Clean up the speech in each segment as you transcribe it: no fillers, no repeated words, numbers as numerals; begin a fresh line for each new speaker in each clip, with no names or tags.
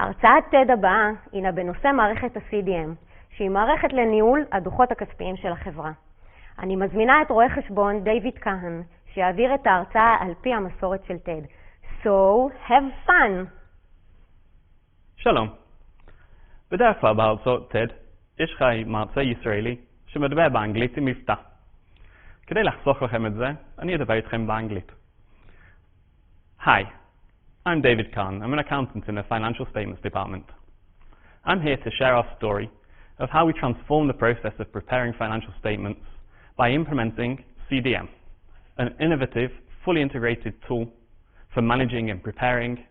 הרצאת TED הבאה הינה בנושא מערכת ה-CDM, שהיא מערכת לניהול הדוחות הכספיים של החברה. אני מזמינה את רואה חשבון דיוויד כהן, שיעביר את ההרצאה על פי המסורת של TED. So, have fun!
שלום. בדרך כלל בהרצאות TED יש חי מרצה ישראלי שמדבר באנגלית עם מבטא. כדי לחסוך לכם את זה, אני אדבר איתכם באנגלית. Hi, I'm David Kahn. I'm an accountant in the Financial Statements Department. I'm here to share our story of how we transform the process of preparing financial statements by implementing CDM, an innovative, fully integrated tool for managing and preparing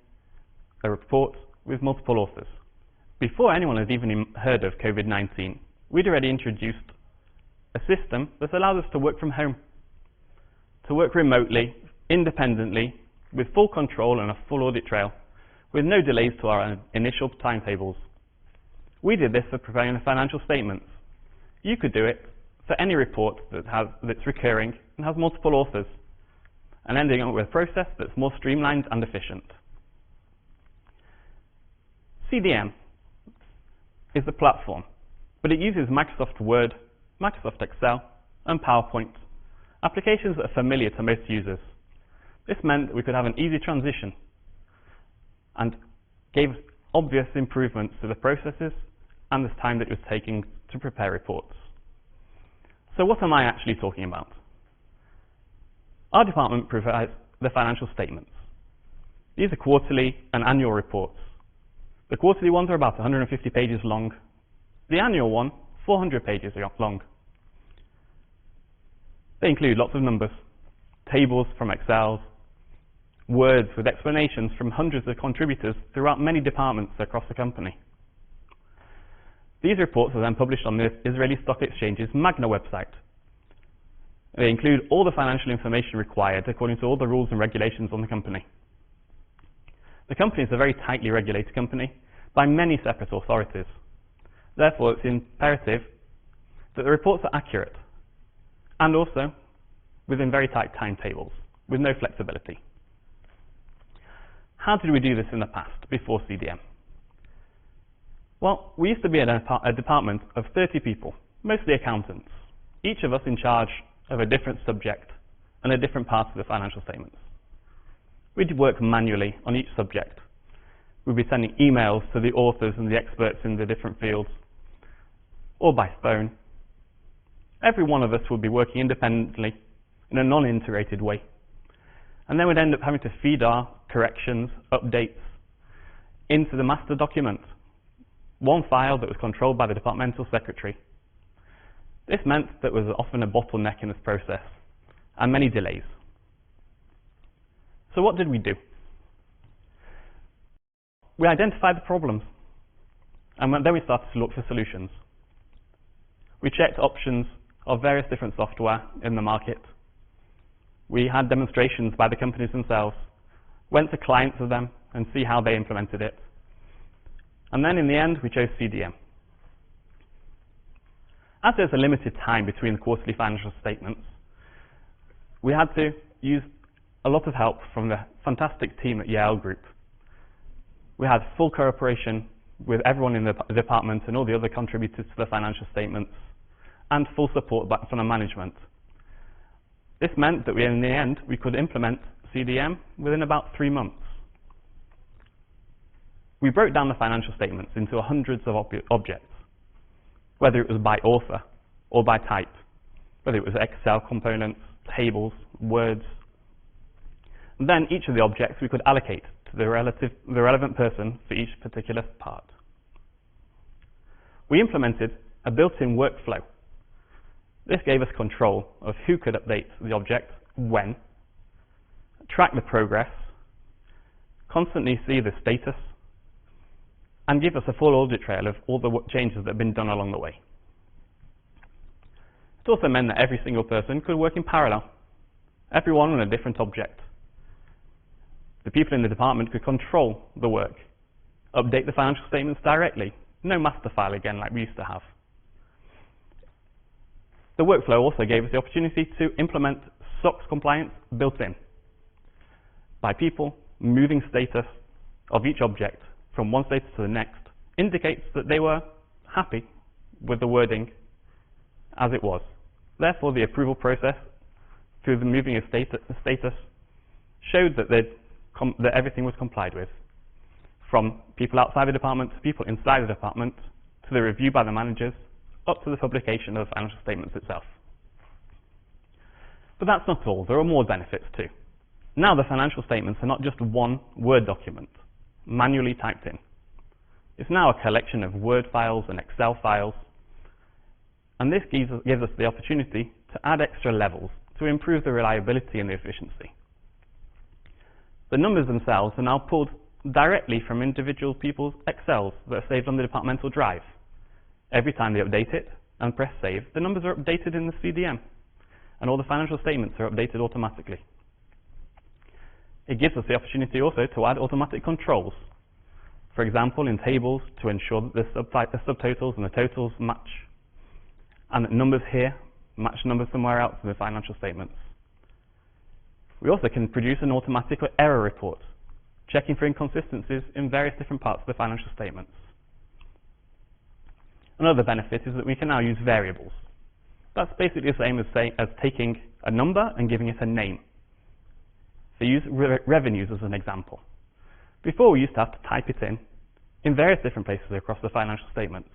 a report with multiple authors. Before anyone has even heard of COVID-19, we'd already introduced a system that allows us to work from home, to work remotely, independently, with full control and a full audit trail, with no delays to our initial timetables. We did this for preparing the financial statements. You could do it for any report that's recurring and has multiple authors, and ending up with a process that's more streamlined and efficient. CDM is the platform, but it uses Microsoft Word, Microsoft Excel, and PowerPoint, applications that are familiar to most users. This meant that we could have an easy transition and gave obvious improvements to the processes and the time that it was taking to prepare reports. So what am I actually talking about? Our department provides the financial statements. These are quarterly and annual reports. The quarterly ones are about 150 pages long. The annual one, 400 pages long. They include lots of numbers, tables from Excel, words with explanations from hundreds of contributors throughout many departments across the company. These reports are then published on the Israeli Stock Exchange's Magna website. They include all the financial information required according to all the rules and regulations on the company. The company is a very tightly regulated company by many separate authorities. Therefore, it's imperative that the reports are accurate and also within very tight timetables with no flexibility. How did we do this in the past, before CDM? Well, we used to be a department of 30 people, mostly accountants, each of us in charge of a different subject and a different part of the financial statements. We'd work manually on each subject. We'd be sending emails to the authors and the experts in the different fields, or by phone. Every one of us would be working independently in a non-integrated way. And then we'd end up having to feed our corrections, updates, into the master document, one file that was controlled by the departmental secretary. This meant that there was often a bottleneck in this process and many delays. So what did we do? We identified the problems, and then we started to look for solutions. We checked options of various different software in the market. We had demonstrations by the companies themselves, went to clients of them and see how they implemented it. And then in the end, we chose CDM. As there's a limited time between the quarterly financial statements, we had to use a lot of help from the fantastic team at Yale Group. We had full cooperation with everyone in the department and all the other contributors to the financial statements, and full support from the management. This meant that in the end, we could implement CDM within about 3 months. We broke down the financial statements into hundreds of objects, whether it was by author or by type, whether it was Excel components, tables, words. And then each of the objects we could allocate to the relevant person for each particular part. We implemented a built-in workflow. This gave us control of who could update the object when, track the progress, constantly see the status, and give us a full audit trail of all the changes that have been done along the way. It also meant that every single person could work in parallel, everyone on a different object. The people in the department could control the work, update the financial statements directly, no master file again like we used to have. The workflow also gave us the opportunity to implement SOX compliance built in by people moving status of each object from one status to the next indicates that they were happy with the wording as it was. Therefore, the approval process through the moving of status showed that that everything was complied with, from people outside the department to people inside the department, to the review by the managers, up to the publication of the financial statements itself. But that's not all. There are more benefits too. Now the financial statements are not just one Word document, manually typed in. It's now a collection of Word files and Excel files, and this gives us the opportunity to add extra levels to improve the reliability and the efficiency. The numbers themselves are now pulled directly from individual people's Excels that are saved on the departmental drive. Every time they update it and press save, the numbers are updated in the CDM, and all the financial statements are updated automatically. It gives us the opportunity also to add automatic controls. For example, in tables, to ensure that the subtotals and the totals match, and that numbers here match numbers somewhere else in the financial statements. We also can produce an automatic error report, checking for inconsistencies in various different parts of the financial statements. Another benefit is that we can now use variables. That's basically the same as taking a number and giving it a name. So use revenues as an example. Before, we used to have to type it in various different places across the financial statements.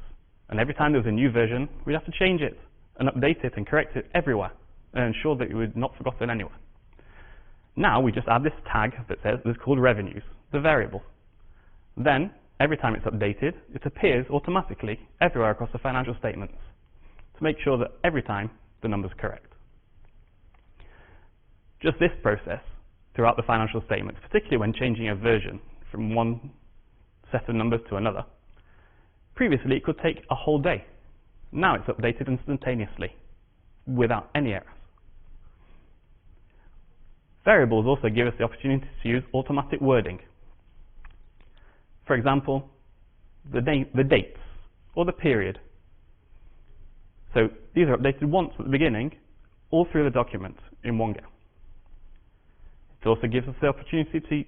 And every time there was a new version, we'd have to change it and update it and correct it everywhere and ensure that it was not forgotten anywhere. Now we just add this tag that's called revenues, the variable. Then, every time it's updated, it appears automatically everywhere across the financial statements to make sure that every time the number's correct. Just this process throughout the financial statements, particularly when changing a version from one set of numbers to another. Previously, it could take a whole day. Now it's updated instantaneously without any errors. Variables also give us the opportunity to use automatic wording. For example, the dates or the period. So these are updated once at the beginning, all through the document in one go. It also gives us the opportunity to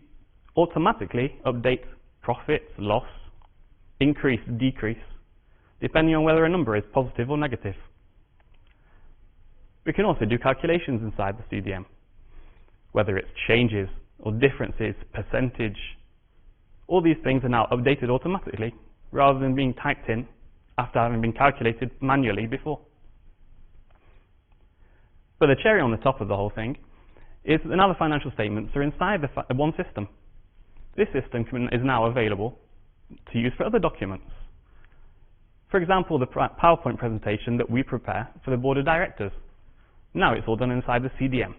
automatically update profit, loss, increase, decrease, depending on whether a number is positive or negative. We can also do calculations inside the CDM, whether it's changes or differences, percentage. All these things are now updated automatically rather than being typed in after having been calculated manually before. But the cherry on the top of the whole thing is that now the financial statements are inside one system. This system is now available to use for other documents. For example, the PowerPoint presentation that we prepare for the Board of Directors. Now it's all done inside the CDM.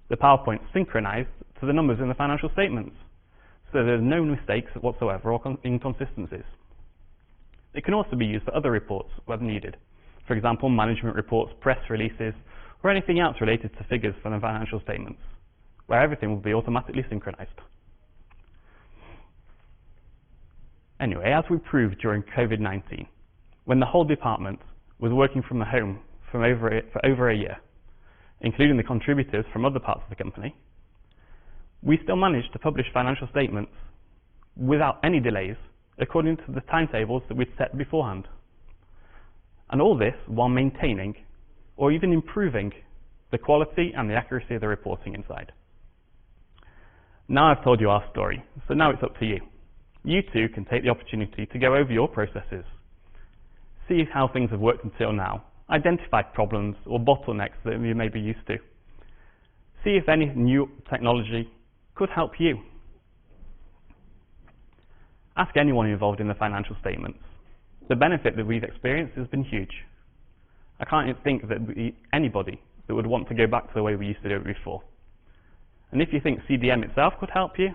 The PowerPoint's synchronized to the numbers in the financial statements, so there's no mistakes whatsoever or inconsistencies. It can also be used for other reports where needed. For example, management reports, press releases, or anything else related to figures from the financial statements, where everything will be automatically synchronized. Anyway, as we proved during COVID-19, when the whole department was working from home for over a year, including the contributors from other parts of the company, we still managed to publish financial statements without any delays according to the timetables that we'd set beforehand. And all this while maintaining or even improving the quality and the accuracy of the reporting inside. Now I've told you our story, so now it's up to you. You too can take the opportunity to go over your processes, see how things have worked until now, identify problems or bottlenecks that you may be used to, see if any new technology could help you. Ask anyone involved in the financial statements. The benefit that we've experienced has been huge. I can't think that anybody that would want to go back to the way we used to do it before. And if you think CDM itself could help you,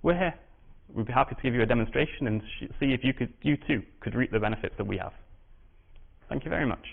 we're here. We'd be happy to give you a demonstration and see if you too could reap the benefits that we have. Thank you very much.